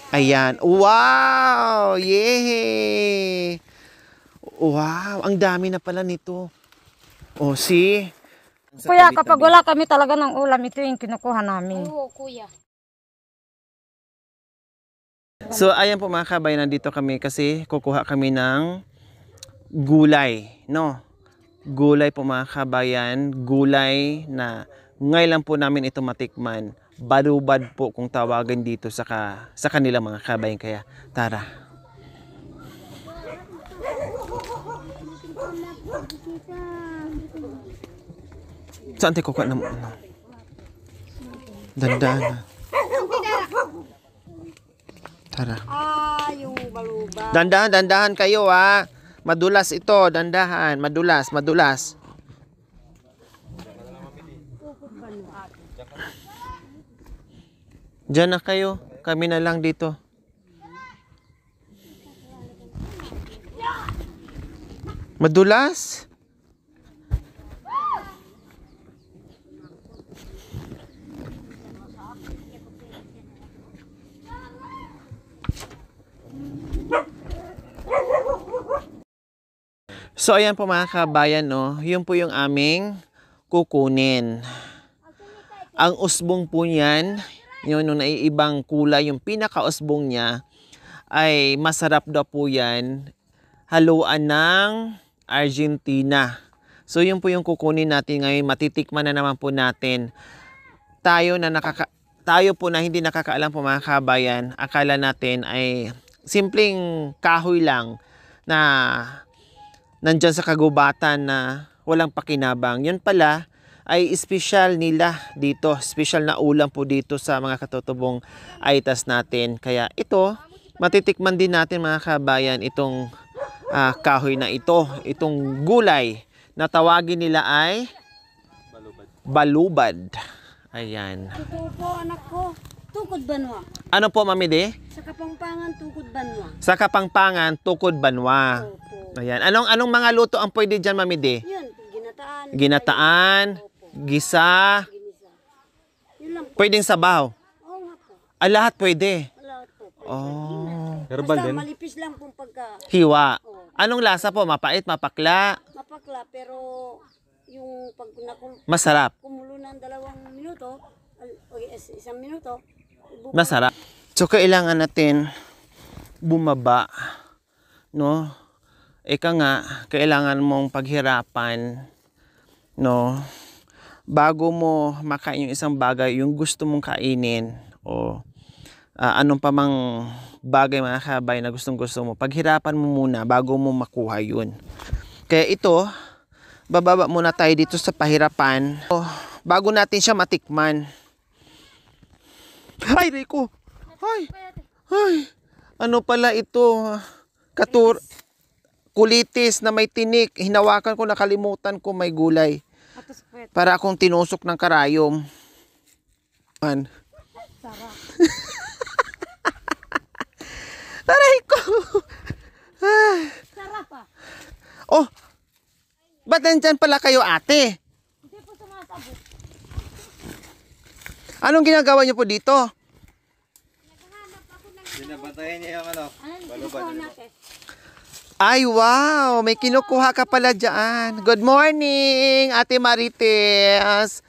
Ayan. Wow! Yay! Wow! Ang dami na pala nito. Oh, see? Kuya, kapag wala kami talaga ng ulam, ito yung kinukuha namin. Oo, kuya. So, ayan po mga kabayan, nandito kami kasi kukuha kami ng gulay, no? Gulay po mga kabayan, gulay na ngayon lang po namin ito matikman. Balubad po kung tawagan dito sa kanila mga kabayan. Kaya tara. Saan tayo kukuha ng ano? Dandan. Tara. Yung balubad. Dandahan kayo ha. Madulas ito, dandahan. Madulas. Diyan na kayo. Kami na lang dito. Madulas? So ayan po mga kabayan, no, yun po yung aming kukunin. Ang usbong po niyan, yun yung naiibang kulay, yung pinaka-usbong niya ay masarap daw po yan, haluan ng Argentina. So yun po yung kukunin natin ngayon, matitikman na naman po natin. Tayo po na hindi nakakaalam po mga kabayan, akala natin ay simpleng kahoy lang na nandyan sa kagubatan na walang pakinabang. Yun pala ay special nila dito. Special na ulam po dito sa mga katutubong aitas natin. Kaya ito, matitikman din natin mga kabayan itong kahoy na ito. Itong gulay na tawagin nila ay balubad. Ayan. Ito po, anak ko. Tukod banwa. Ano po, Mami De? Sa Kapampangan, tukod banwa. Sa Kapampangan, tukod banwa. Opo. Ayan. Anong mga luto ang pwede dyan, Mami De? Yun, ginataan. Ginataan, gisa, Ginisa. Yun lang po. pwedeng sabaw. Oo nga po. Lahat pwede. Lahat po. Oh. Basta malipis lang pong pagka Hiwa. Anong lasa po? Mapait, mapakla? mapakla. Pero yung pag Masarap. kumulo ng 2 minuto, o 1 minuto, Masarap. So, kailangan natin bumaba. No? Ika nga, kailangan mong paghirapan. No? Bago mo makain yung isang bagay, yung gusto mong kainin, o anong pa mang bagay mga kabay na gusto mo, paghirapan mo muna bago mo makuha yun. Kaya ito, bababa muna tayo dito sa pahirapan. So, bago natin siya matikman. Ay, Rico! Ay! Ano pala ito? Kulitis na may tinik. Hinawakan ko, nakalimutan ko may gulay. Para akong tinusok ng karayom. Man. sarap. Aray ko! Sarap ah. Oh! Ba't nandyan pala kayo, ate? Hindi po sumasabot. Anong ginagawa niyo po dito? Binabantayan niya yung ano, balubad. Ay, wow! May kinukuha ka pala dyan. Good morning, Ate Marites.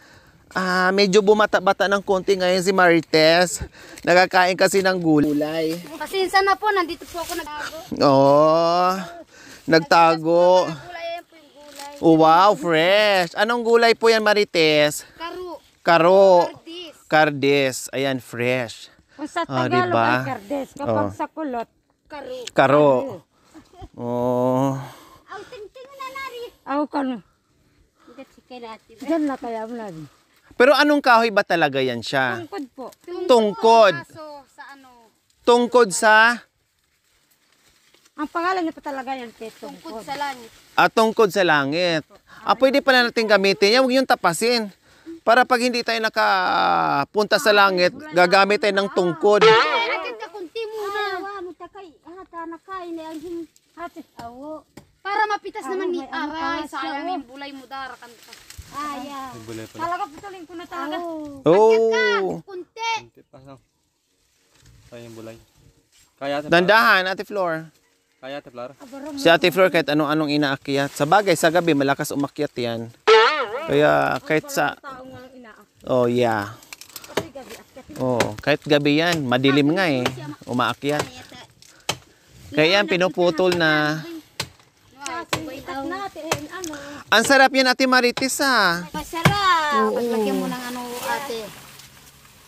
Medyo bumata-bata ng konti ngayon si Marites. Nagkakain kasi ng gulay. Pasensya na po, nandito po ako nagtago. Oh, nagtago. Gulay, ayan po yung gulay. Oh, wow, fresh. Anong gulay po yan, Marites? Karo. Karo. Kardes. Ayan, fresh. Kung sa Ah, Tagalog diba? ay kardes. Kapag Oh. sa kulot, Karo. Karo. Oh. Aw, tingting na nari. ako kan. Hindi sikay natin. Diyan na kaya mo na. Pero anong kahoy ba talaga yan siya? Tungkod po. Tungkod. Kaso sa ano, Tungkod sa? Ang pangalan niya pa talaga yan, tungkod tungkod. sa langit. Tungkod sa langit. Pwede pala natin gamitin yan. Huwag yung tapasin. Para pag hindi tayo nakapunta sa langit, gagamit tayo ng tungkod. Akin ka kunti muna. Mo takay, hata na kain na ang hati awo. Para mapitas naman ni may ano aray. ka, Sayang siya, yung bulay mo darakan ka. Aya. Bulay pala. Talaga putulin ko na talaga. Oh. Kunti. Kunti pa, no? Sayang yung bulay. Kaya ate Flor. Dandahan, Ate Flor. Kaya ate Flor. Si Ate Flor kahit anong inaakyat. Sa bagay, sa gabi, malakas umakyat yan. Kaya kahit sa... Oh, yeah. Oh, kahit gabi yan, madilim nga eh. Umaakyat. Kaya yan, pinuputol na. Ang sarap yan, Ate Marites, ha? Masarap. Lagyan mo ng ano, ate.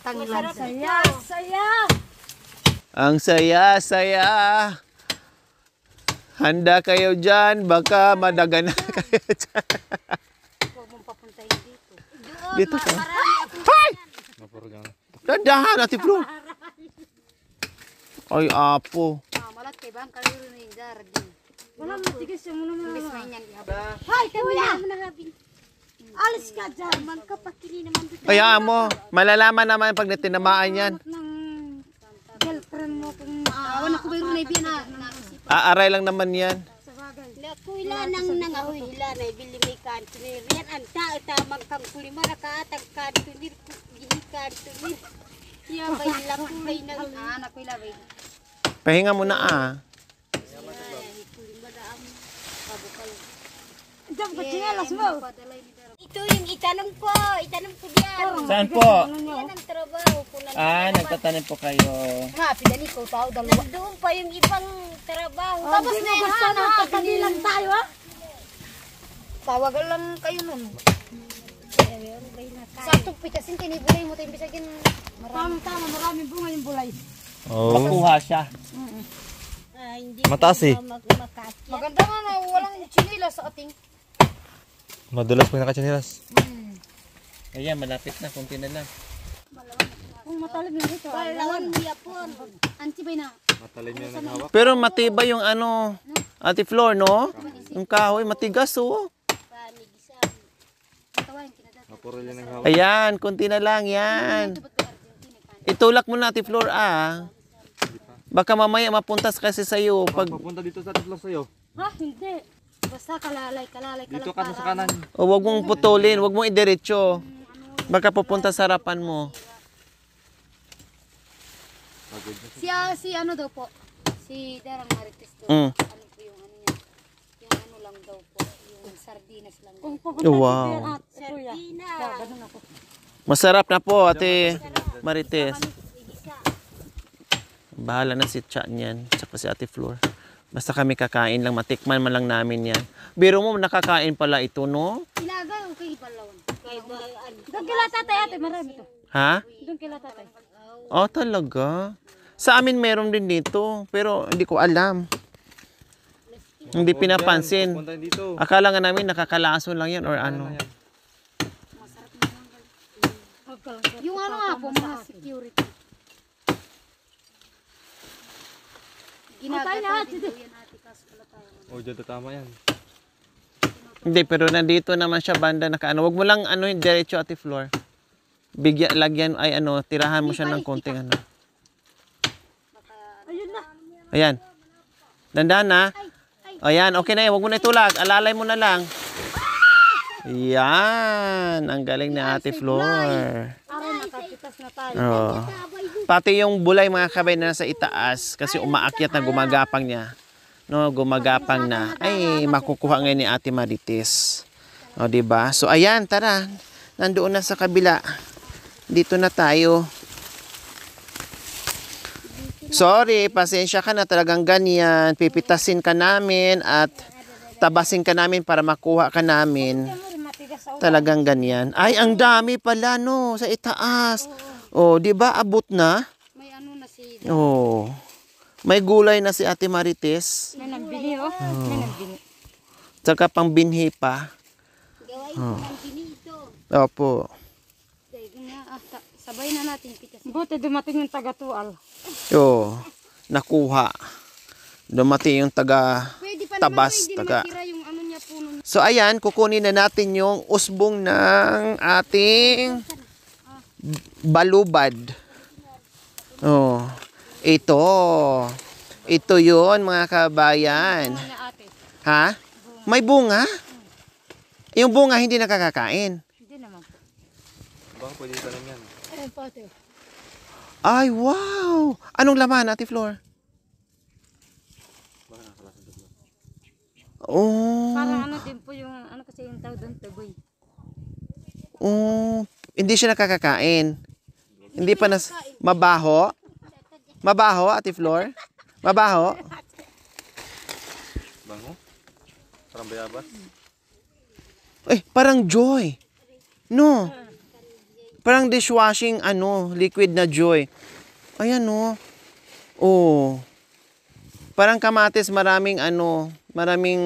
Tanglad. Saya. Saya. Ang saya-saya. Handa kayo dyan, baka madagan na kayo dyan. Huwag mong papuntahin dito. Dito ka. Hay! Dandahan, Ate Flor. Ay, apo. Malat kay bang kaliro na yung garden. Wala matigas yung muna Imbes may niyang ihabang. Hay, kuya. Alis ka dyan. Magkapakili naman dito. Kaya mo, malalaman naman pag natinamaan yan. Ng girlfriend mo kung Awan ako mayroon na ibiyan na. Aaray lang naman yan. Kuila nang nangahoy ila na ibili may kanto ni Rian. Ang tamang kang kulima nakaatag kanto ni gihikan to ni. Siya bay lang kulay na. Anak ko ila bay. Pahinga mo na Kulima na ang kabukal. Diyan ka chinelas mo. Ito yung itanong ko diyan. Saan po? Yan ang trabaho ko na. Nagtatanim po kayo. Nga, pidani ko tao dalawa. Nandoon pa yung ibang trabaho. Tapos na yung Sana pagkabilang tayo, ha? tawagan lang kayo nun. Sa itong pitasin, tinibulay mo tayo bisagin. Tama, maraming bunga yung bulay. Makuha siya. Hindi Mataas eh. maganda nga na walang chinila sa ating. Madulas po yung nakachinilas. Ayan, malapit na. Kunti na lang. Kung matalim na ito. Lawan mo yapon. Antibay na. Matalim yung naghawak. Pero matibay yung Ate Flor, no? Yung kahoy, matigas, oh. Panigisam. Tawain kinadat. Mapuro yung naghawak. Ayan, kunti na lang, yan. Itulak mo na, Ate Flor, Baka mamaya mapuntas kasi sa'yo. Pag, Papunta dito sa ate Flor sa'yo. Ha? Hindi. Basta kalalay ka Dito lang ka sa kanan. wag mong putulin, wag mong idiretso. Baka pupunta sa harapan mo. Si ano daw po? Si Darang Marites daw. Mm. Ano po yung ano niya? Yung ano lang daw po. Yung sardinas lang. Kung pupunta Wow. dito yan, kuya. Sardinas. Ganun ako. Masarap na po, Ate Marites. Bahala na si Cha niyan, tsaka si Ate Flor. Basta kami kakain lang, matikman man lang namin yan. Biro mo, nakakain pala ito, no? Ilaga o kay Balawan? Kay Balawan. Doon kila tatay ate, marami to. Ha? Doon kila tatay. Oh, talaga? Sa amin meron din dito, pero hindi ko alam. Hindi pinapansin. Papunta dito. Akala nga namin nakakalaso lang yan or ano. Yung ano nga po, mga security. Ginagataw din daw yan ate, kaso pala tayo. Oh, dyan tama yan. Hindi, pero nandito naman siya banda nakaano. Wag mo lang diretso, Ate Flor. Lagyan, tirahan mo siya ng konting ano. Ayun na. Ayan. Dandahan na. Ayan, okay na yan. Wag mo na itulak. Alalay mo na lang. Yan. Ang galing ni Ate Flor. Aray, nakapitas na tayo. Oh. Pati yung bulay mga kabay na nasa itaas kasi umaakyat na gumagapang niya. No, gumagapang na. Ay, makukuha ngayon ni Ate Marites. O, diba? So, ayan, tara. Nandoon na sa kabila. Dito na tayo. Sorry, pasensya ka na talagang ganyan. Pipitasin ka namin at tabasin ka namin para makuha ka namin. Talagang ganyan. Ay, ang dami pala, no, sa itaas. Oh, di ba abot na? May ano na si... Oh. May gulay na si Ate Marites. May nambili, oh. May nambili. Tsaka pang binhi pa. Gawain ko ng ginito. Opo. Dahil nga, sabay na natin pitas. Buti dumating yung taga-tual. Oh, nakuha. Dumating yung taga Pwede pa tabas. naman hindi Taga. matira yung ano niya puno. So ayan, kukunin na natin yung usbong ng ating balubad. Oh, ito. Ito yun mga kabayan. Ha? May bunga? Yung bunga hindi nakakakain. Hindi naman po. Baka pwede tanim yan. Ayun po ate. Ay, wow! Anong laman, Ate Flor? Oh. Parang ano din po yung, ano kasi yung tawag doon, tuboy. Oh. Hindi siya nakakakain. Hindi pa mabaho. Mabaho, Ate Flor? Mabaho? Bango? Parang bayabas? Eh, parang Joy. No. Parang dishwashing, liquid na Joy. Ayan, no. Oh. Parang kamatis, maraming, maraming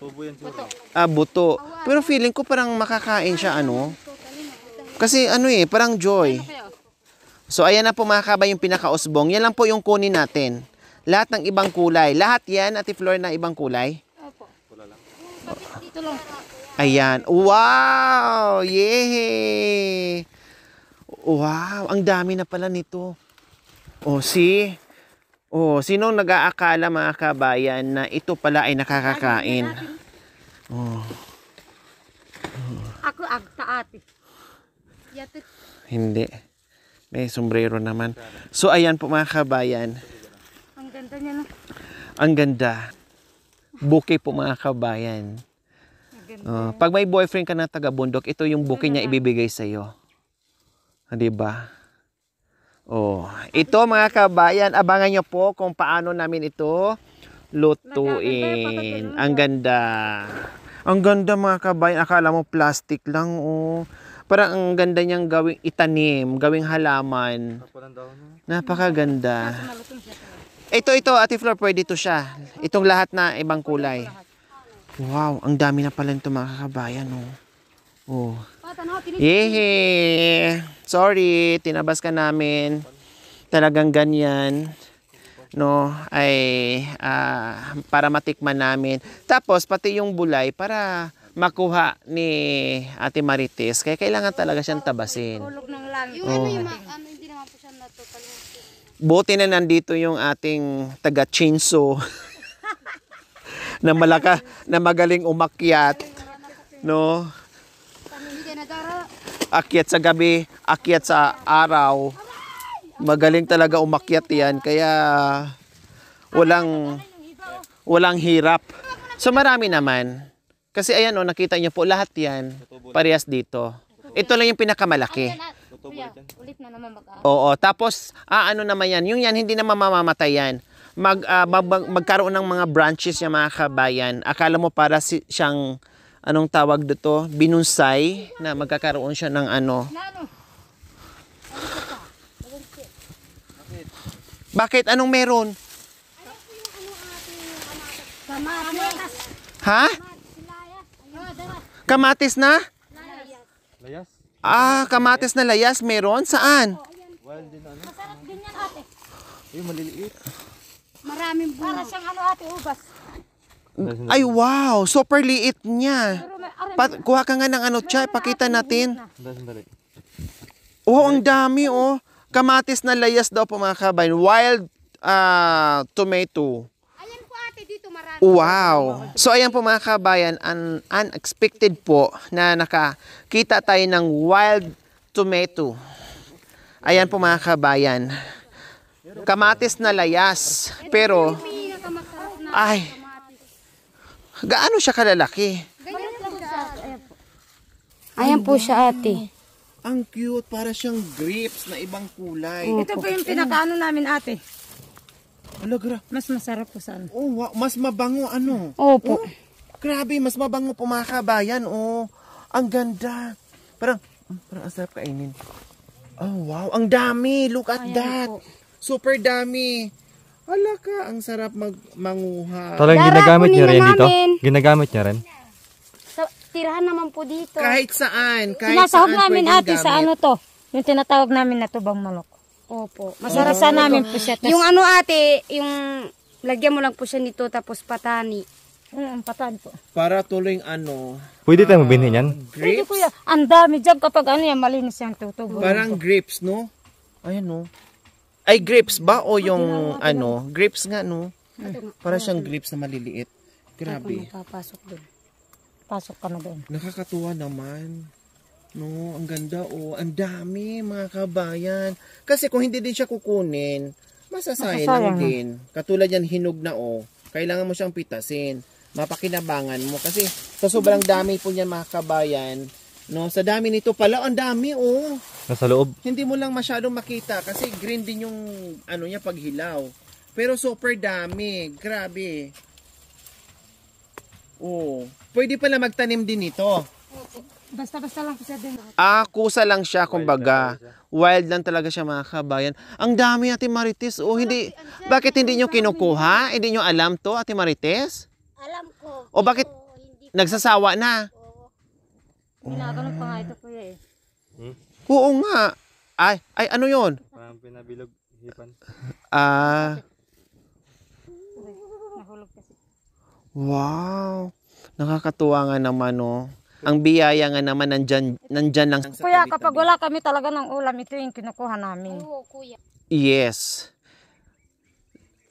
Tubo yan siguro. buto. Pero feeling ko parang makakain siya, Kasi, parang Joy. So, ayan na po mga kabay yung pinakausbong. Yan lang po yung kunin natin. Lahat ng ibang kulay. Lahat yan, Ate Flor, na ibang kulay. Opo. Wala lang. Dito lang. Ayan. Wow! Yay! Wow! Ang dami na pala nito. Oh, see? Oh, sinong nag-aakala mga kabayan na ito pala ay nakakakain? Oh, Ako agta ate. Yato. hindi. May sombrero naman. So, ayan po mga kabayan. Ang ganda niya no. Ang ganda. Bouquet po mga kabayan. Ang ganda. Pag may boyfriend ka na taga-bundok, ito yung bouquet niya ibibigay sa'yo. Diba? Oh, ito mga kabayan, abangan nyo po kung paano namin ito lutuin. Ang ganda. Ang ganda mga kabayan. Akala mo plastic lang, oh. Parang ang ganda niyang gawing itanim, gawing halaman. Kapalan daw no? Napakaganda. Malutong siya. Ito, Ate Flor, pwede ito siya. Itong lahat na ibang kulay. Wow, ang dami na pala nito mga kabayan, oh. Oh. Yehey! Sorry, tinabas ka namin. Talagang ganyan. No, ay para matikman namin. Tapos, pati yung bulay para makuha ni Ate Marites. Kaya kailangan talaga siyang tabasin. Tulog ng langit. Yung hindi naman po siya natutulog. Buti na nandito yung ating taga-chinso na magaling umakyat. No? Akyat sa gabi, akyat sa araw. Magaling talaga umakyat yan. Kaya walang hirap. So marami naman. Kasi ayan nakita niyo po lahat yan. Parehas dito. Ito lang yung pinakamalaki. Kuya, ulit na naman Oo, tapos ano naman yan, yung yan hindi naman mamamatay yan. Magkaroon ng mga branches yung mga kabayan. Akala mo para siyang anong tawag dito, binunsay na magkakaroon siya ng Bakit? Anong meron? Kamatis. Ha? Kamatis na? Layas? Kamatis na layas meron? Saan? Wild din ano? Masarap din yan ate. Ay, maliliit. Maraming bunga. Para siyang ate ubas. Ay wow, super liit niya. Kuha ka nga ng Chay, pakita natin. Sandali. Oh, ang dami Kamatis na layas daw po mga kabayan. Wild tomato. Ayan po ate, dito marami. Wow. So ayan po mga kabayan, unexpected po na nakakita tayo ng wild tomato. Ayan po mga kabayan. Kamatis na layas. Pero, ay, gaano siya kalalaki? Ganyan lang siya. Ayan po siya ate. Ang cute, para siyang grapes na ibang kulay. Ito po yung pinakaano namin ate. Alagra. Mas masarap po sa ano. Oh, wow, mas mabango Opo. Grabe, mas mabango po mga kabayan. Ang ganda. Parang ang sarap kainin. Oh, wow, ang dami. Look at that. Super dami. Hala ka, ang sarap manguha. Talagang ginagamit niya rin dito? Ginagamit niya rin? Tirahan naman po dito. Kahit saan. Sinasahog namin pwedeng ate sa gamit. yung tinatawag namin na tubang manok. Opo. Masarasa namin po siya. Yung ate, yung lagyan mo lang po siya nito tapos patani. Ang patan po. Para tuloy Pwede tayo mabinhin yan? Pwede grapes. kuya. Ang dami dyan kapag yan, malinis yung tutubo. Parang grapes, no? Ayan, Ay, grapes ba? O yung, grapes nga, no? Para siyang grapes na maliliit. Grabe. Papasok doon. Pasok ka na doon. Nakakatuwa naman. No, ang ganda, Ang dami, mga kabayan. Kasi kung hindi din siya kukunin, masasayang Masasayang. din. Katulad yan, hinog na, Kailangan mo siyang pitasin. mapakinabangan mo. Kasi sa sobrang dami po niyan mga kabayan, no, sa dami nito pala, ang dami oh. Nasa loob. Hindi mo lang masyadong makita kasi green din yung ano niya paghilaw. Pero super dami, grabe. Oh, pwede pala magtanim din ito. Basta-basta lang siya din. Kusa lang siya, kumbaga. Wild lang talaga siya mga kabayan. Ang dami, Ate Marites. Oh, hindi. Bakit hindi nyo kinukuha? Hindi nyo alam to, Ate Marites? Alam ko. O bakit Hindi nagsasawa na? Ginaganon pa nga ito kuya eh. Oo nga. Ay, ano yon? Parang pinabilog hipan. Nahulog kasi. Wow. Nakakatuwa nga naman, no. Ang biyaya nga naman nandyan lang. sa Kuya, tabi-tabi. kapag wala kami talaga ng ulam, ito yung kinukuha namin. Oo, kuya. Yes.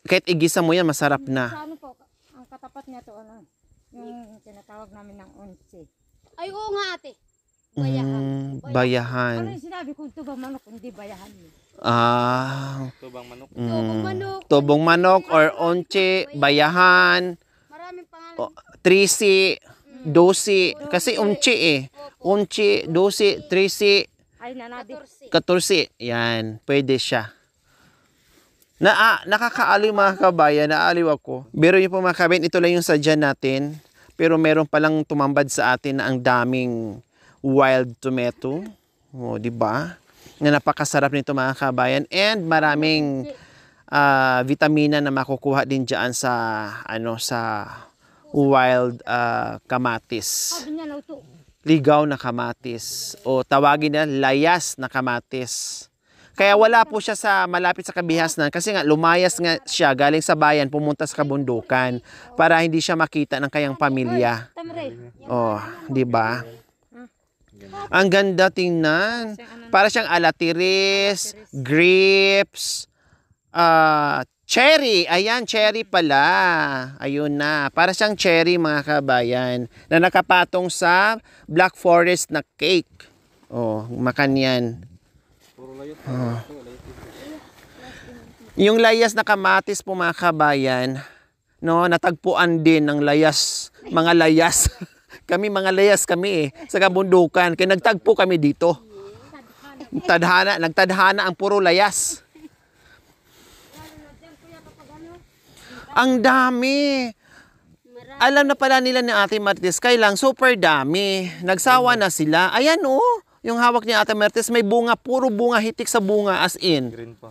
Kahit igisa mo yan, masarap na. Sa ano po, ang katapat niya to, ano, yung tinatawag namin ng onse. Ay, oo nga ate. Bayahan. Bayahan. Ano yung sinabi kong tubang manok, hindi bayahan mo. Tubang manok. Tubong manok. Tubong manok or onche, bayahan, Maraming pangalan. trisi, dosi. Kasi onche eh. Onche, dosi, trisi, Ay, nanadi. 14. 14. Yan, pwede siya. Nakakaaliw mga kabayan, naaliw ako. Pero yung po mga kabayan, ito lang yung sadya natin. Pero meron palang tumambad sa atin na ang daming wild tomato. O, di ba? Na napakasarap nito mga kabayan. And maraming vitamina na makukuha din diyan sa sa wild kamatis. Sabi niya na ito. Ligaw na kamatis. O tawagin na layas na kamatis. Kaya wala po siya sa malapit sa kabihasnan kasi nga lumayas nga siya galing sa bayan pumunta sa kabundukan para hindi siya makita ng kayang pamilya. Tamre. Oh, di ba? Ang ganda tingnan. Para siyang alatiris, grapes, cherry. Ayan, cherry pala. Ayun na. Para siyang cherry mga kabayan na nakapatong sa Black Forest na cake. Oh, makan yan. Yung layas na kamatis po mga kabayan, no, natagpuan din ng layas, mga layas. Kami mga layas kami sa kabundukan. Kaya nagtagpo kami dito. Nagtadhana ang puro layas. Ang dami. Alam na pala nila ni Ate Marites, kailang super dami. Nagsawa na sila. Ayan oh, yung hawak ni Ate Marites may bunga, puro bunga, hitik sa bunga as in. Green pa.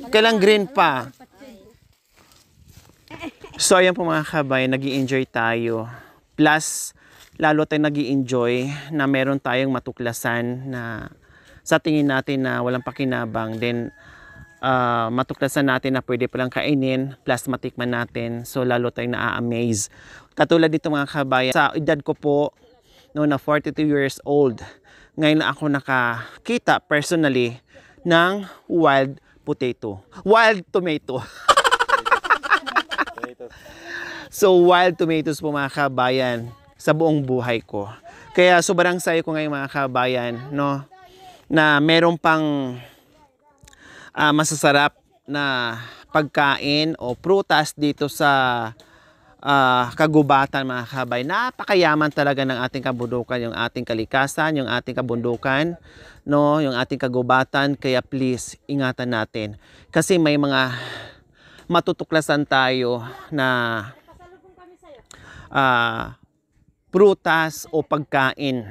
Kailang green pa. So ayan po mga kabayan, nag-i-enjoy tayo. Plus, lalo tayong nag-i-enjoy na meron tayong matuklasan na sa tingin natin na walang pakinabang. Then, matuklasan natin na pwede palang kainin, plus matikman natin. So, lalo tayong na-amaze. Katulad dito mga kabayan, sa edad ko po, no, na 42 years old, ngayon na ako nakakita personally ng wild potato. Wild tomato. So, wild tomatoes po mga kabayan sa buong buhay ko. Kaya sobrang saya ko ngayon mga kabayan, no, na meron pang masasarap na pagkain o prutas dito sa kagubatan mga kabayan. Napakayaman talaga ng ating kabundukan, yung ating kalikasan, yung ating kabundukan, no, yung ating kagubatan. Kaya please, ingatan natin. Kasi may mga matutuklasan tayo na prutas o pagkain,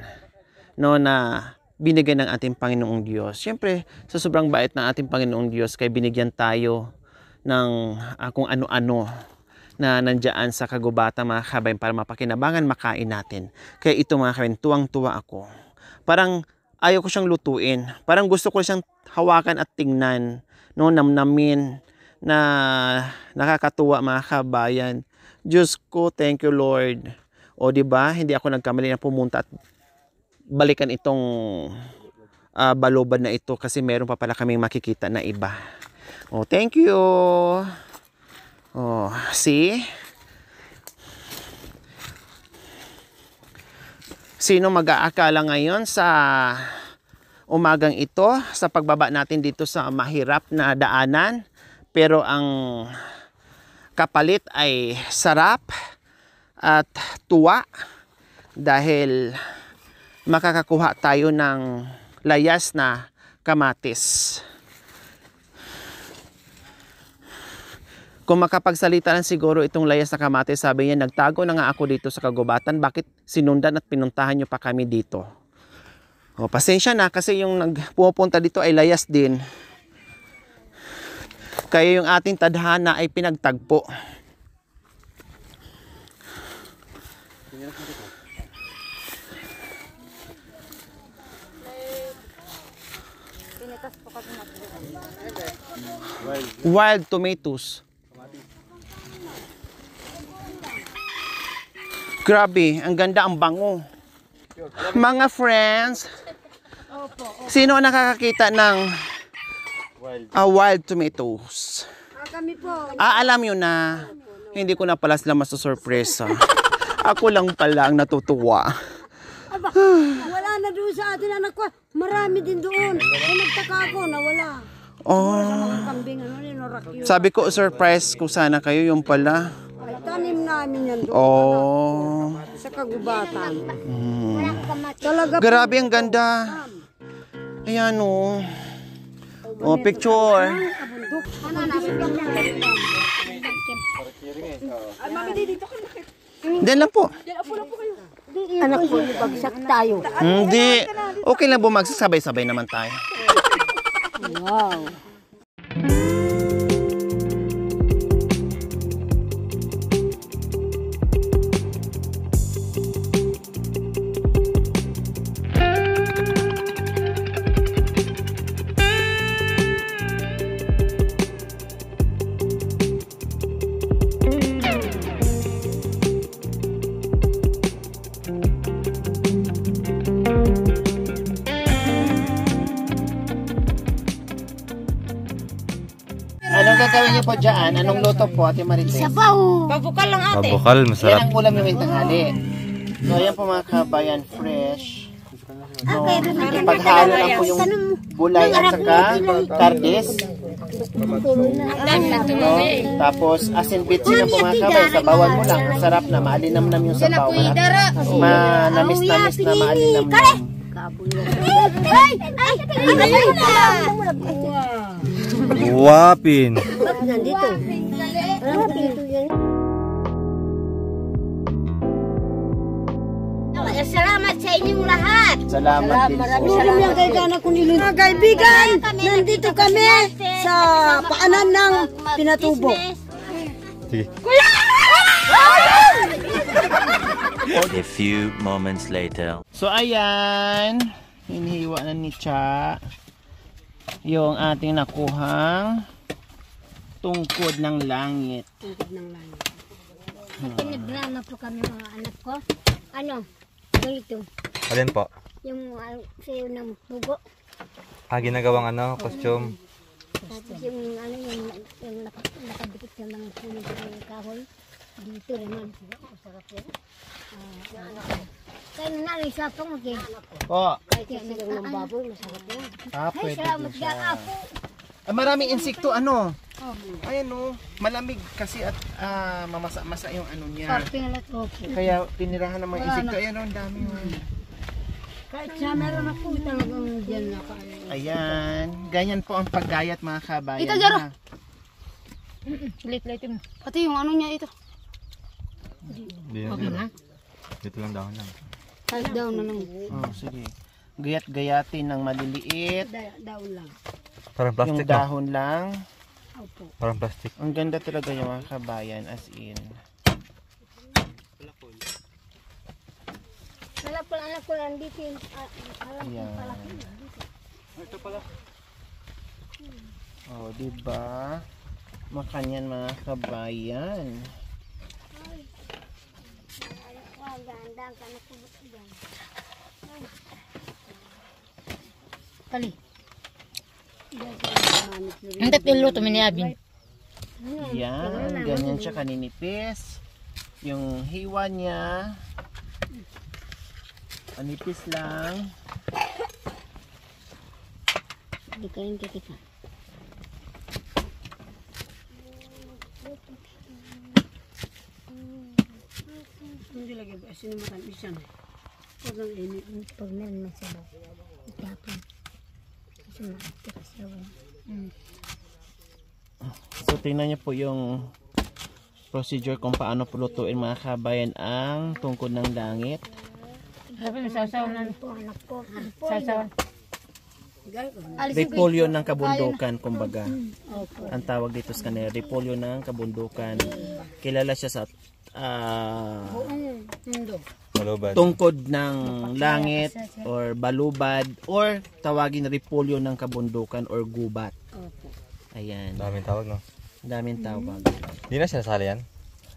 no, na binigyan ng ating Panginoong Diyos. Siyempre, sa sobrang bait ng ating Panginoong Diyos, kay binigyan tayo ng kung ano-ano na nandiyan sa kagubatan mga kabayan para mapakinabangan, makain natin. Kaya ito mga kabayan, tuwang-tuwa ako. Parang ayaw ko siyang lutuin. Parang gusto ko siyang hawakan at tingnan, no, namnamin, na nakakatuwa mga kabayan. Diyos ko, thank you Lord. O di ba, hindi ako nagkamali na pumunta at balikan itong balubad na ito kasi meron pa pala kaming makikita na iba. Oh, thank you. Oh, see? Sino mag-aakala ngayon sa umagang ito sa pagbaba natin dito sa mahirap na daanan, pero ang kapalit ay sarap at tuwa dahil makakakuha tayo ng layas na kamatis. Kung makapagsalita lang siguro itong layas na kamatis, sabi niya, nagtago na nga ako dito sa kagubatan, bakit sinundan at pinuntahan niyo pa kami dito? O, pasensya na kasi yung pupunta dito ay layas din. Kaya yung ating tadhana ay pinagtagpo. Pinitas po kami na. Wild tomatoes. Grabe, ang ganda, ang bango. Mga friends, sino ang nakakakita ng wild tomatoes? Kami po. Alam nyo na, hindi ko na pala sila masusurpresa. Ako lang pala ang natutuwa. Aba, wala na doon sa atin anak ko. Marami din doon. Nagtaka ako na wala. Oh, Mga kambing, ninurak yun. sabi ko, surprise ko sana kayo, yung pala. Ay, tanim namin yan doon. Oh, Sa kagubatan. Talaga grabe, ang ganda. Ayan o. Oh, picture. Diyan lang po. Anak ko, bagsak tayo. Hindi. Okay lang bumagsak, sabay-sabay naman tayo. Wow. Anong gagawin niyo po dyan? Anong luto po, Ate Marites? Sabaw. Pabukal lang ate. Mabukal, Yan masarap. ang ulam yung tanghali. So, ayan po mga kabayan, fresh. No, paghalo lang po yung gulay at saka kardis. No, tapos asin bitsi na po mga kabayan, sabawan mo lang. Ang sarap na, maalinamnam yung sabaw. Manamis-namis na maalinamnam. Wapin. Nandito. Salamat sa inyong lahat. Salamat din po. Salamat kay Kana Kunilin. Mga kaibigan, nandito kami sa paanan ng Pinatubo. Sige. A few moments later. So ayan, hinihiwa na ni Cha yung ating nakuhang tungkod ng langit. Pinadrama po kami mga anak ko. Ano? Ganito. Alin po? Yung sayo ng pugo. Ginagawang ano, costume. Tapos yung ano yung nakadikit sa mga puno ng kahoy. Dito naman. Masarap yan. Kaya nanay sa pang mag Po, kahit yung ng baboy, masarap yan. Ay, pwede salamat din siya. ka ako. Maraming insekto, ano? Ayan o, malamig kasi at mamasa-masa yung ano niya. Parte na to. Kaya tinirahan ng mga insekto. Ayan o, ang dami o. Kahit siya meron ako talagang dyan na kaano. Ayan, ganyan po ang paggayat mga kabayan. Ito, Jaro. ha? Lit-lit mo. Pati yung ano niya ito. Okay na. Dito lang dahon lang. Kahit daw na lang. Oh, sige. Gayat-gayatin ng maliliit. Daw lang. Parang Yung plastic no? dahon lang. Opo. Parang plastic. Ang ganda talaga yung mga kabayan, as in. Wala pala anak ko nandito yung alam ko Ayan. pala. Ito pala. Oh, diba? Makanyan mga kabayan. Wow, ganda ka na po dyan. Kali. Ang tatlo to miniyabin. Yan, ganyan siya kaninipis. Yung hiwa niya, manipis lang. Hindi ka rin kita. lagi ba sino makan bisa na. Pag ang ini pag meron man sa baw. Itapon. Kasi makatira siya. So tingnan niyo po yung procedure kung paano pulutuin mga kabayan ang tungkod ng langit. Sabi mo, sasaw na. Anak ko. Sasaw. Repolyo ng kabundukan, kumbaga. Opo. Ang tawag dito sa kanila, repolyo ng kabundukan. Kilala siya sa Mundo. Malubad. tungkod ng langit or balubad or tawagin repolyo ng kabundukan or gubat. Opo. Ayan, Daming tawag, no? daming tawag. Hindi na sinasali yan?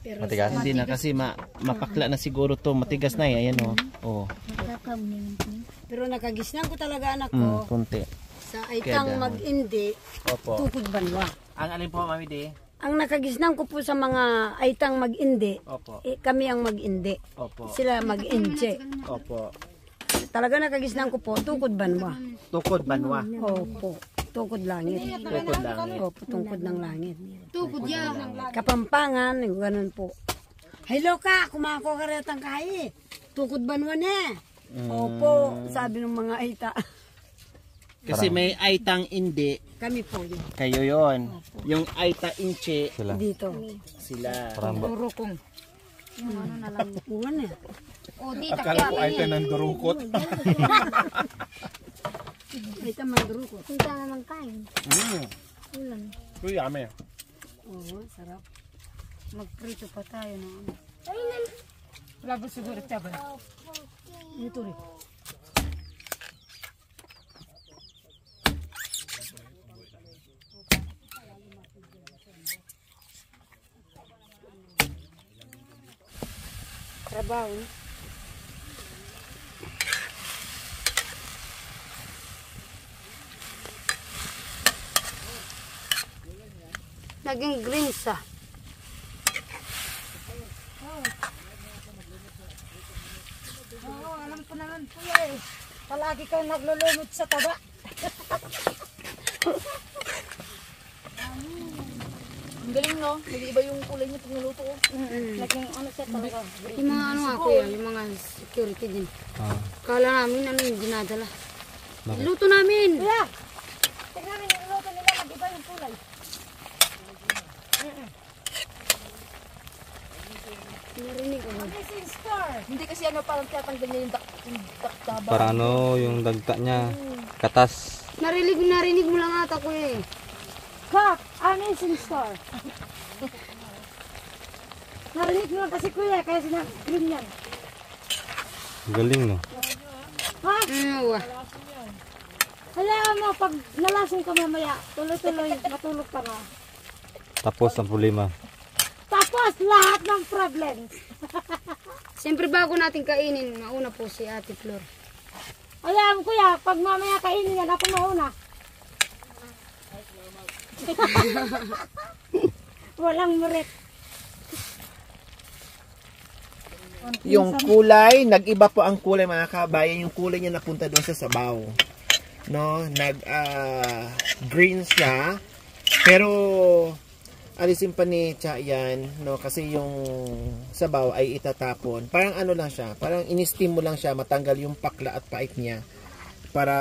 Pero Matigas? Hindi na kasi mapakla na siguro to, matigas na yan, oh. Oh. pero nakagisnan ko talaga anak Mm, ko kunti. sa aitang Kaya mag-indi Opo. tukod banwa. Ang alin po, Mami Di? Ang nakagisnan ko po sa mga aitang mag-indi, Opo. kami ang mag-indi. Opo. Sila mag-inche. Opo. Talaga nakagisnan ko po, tukod banwa. Tukod banwa. Opo, tukod langit. Tukod langit. Opo, tungkod ng langit. Tukod yan. Kapampangan, ganun po. Hello ka, kumako ka rin ang kahi. Tukod banwa na. Opo, sabi ng mga aita. Kasi may aitang indi, Kami po yun. kayo yon. Yung aita inche, Sila. Dito. sila. Parang Durukong. Uwan na. O, di takya. Aita manduro ko. Punta naman kain. Oo, sarap. Magprito pa tayo no. Labo siguro taban. Ito rin. Trabaho. Naging green sa. Oo, alam ko naman kuya eh. Palagi kang naglulumot sa taba. Ang galing no? Nag-iba yung kulay niya pag naluto ko. Naging ano siya talaga. Yung mga ano nga kuya, yung mga security din. Kala namin ano yung dinadala. Luto namin. Kuya! Tignan namin yung luto nila, nag-iba yung kulay. Narinig ko. Hindi kasi ano parang tatanggal niya yung taba. Para ano, yung dagta niya. Katas. Narinig mo lang ata kuya eh. Kak! Amazing star! Narinig mo kasi kuya, kaya sinag-green yan. Galing, no? Ano ba? Hayaan mo, pag nalasing ka mamaya, tuloy-tuloy, matulog ka na. Tapos ang problema. Tapos lahat ng problems. Siyempre bago natin kainin, mauna po si Ate Flor. Hayaan mo kuya, pag mamaya kainin yan, ako mauna. Walang murit. Yung kulay, nag-iba po ang kulay mga kabayan. Yung kulay niya napunta doon sa sabaw. No, green siya. Pero alisin pa ni Cha yan, no, kasi yung sabaw ay itatapon. Parang ano lang siya, parang in-steam mo lang siya, matanggal yung pakla at pait niya para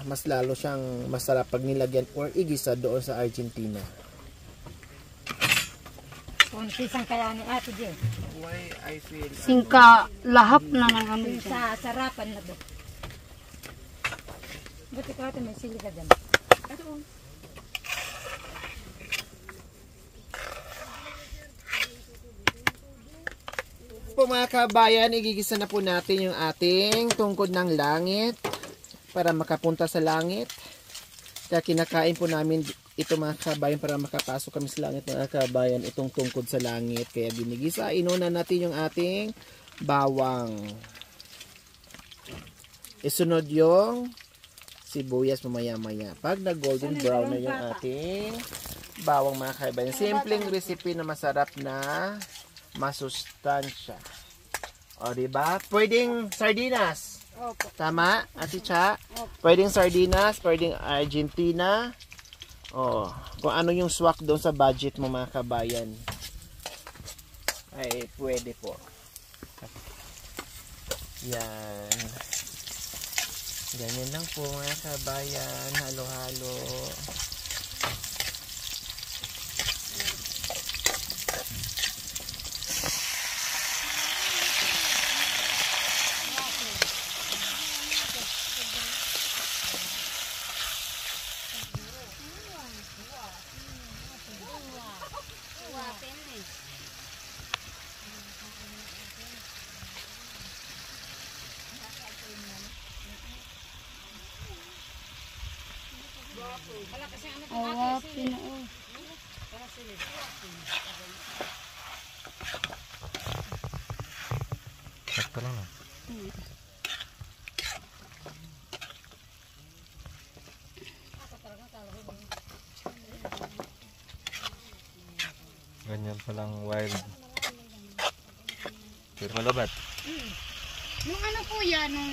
mas lalo siyang masarap pag nilagyan or igisa doon sa Argentina. Kontisang kaya ni Ate Jen. Why I feel Singka lahap na ng ano. Sa sarapan na doon. Buti ka ate, may sili ka dyan. po mga kabayan, igigisa na po natin yung ating tungkod ng langit para makapunta sa langit. Kaya kinakain po namin ito mga kabayan para makapasok kami sa langit mga kabayan, itong tungkod sa langit. Kaya ginigisa, inuna natin yung ating bawang. Isunod yung sibuyas mamaya-maya. Pag na golden brown na yung ating bawang mga kabayan. Simpleng recipe na masarap na masustansya. O, diba? Pwedeng sardinas. Opo. Tama, Ate Cha? Pwedeng sardinas, pwedeng Argentina. O, kung ano yung swak doon sa budget mo mga kabayan. Ay, pwede po. Yan. Ganyan lang po mga kabayan. Halo-halo. Oo, pinoo. Sakto lang, no? Ganyan palang wild. Pero malabat. Nung ano po yan, nung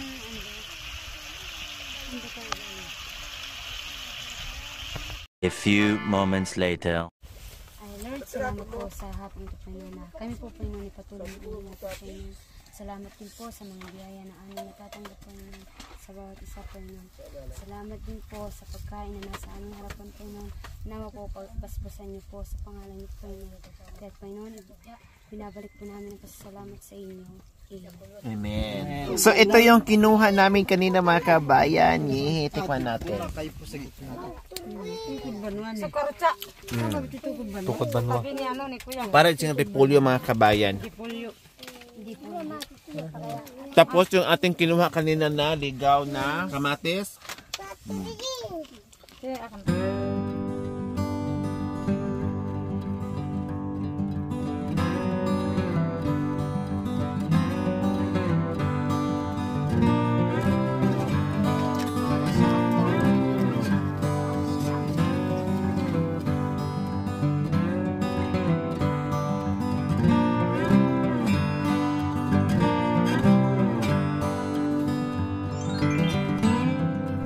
A few moments later. Ay, Lord, salamat po sa hapon ito, Panginoon. Kami po, Panginoon, ipatuloy po natin, Panginoon. Salamat din po sa mga biyaya na aming natatanggap, Panginoon, sa bawat isa, Panginoon. Salamat din po sa pagkain na nasa aming harapan, Panginoon. Nawa po, pagpaspasan niyo po sa pangalan niyo, Panginoon. Kaya, Panginoon, binabalik po namin ang pasasalamat sa inyo. Amen. So, ito yung kinuha namin kanina mga kabayan. Tikman natin. Sa karutsa. Tukod banwa. Sabi ni ano ni Kuya. Para siyang repolyo mga kabayan. Pulyo. Tapos yung ating kinuha kanina na ligaw na kamatis. Kaya akan.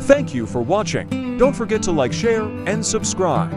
Thank you for watching. Don't forget to like, share, and subscribe.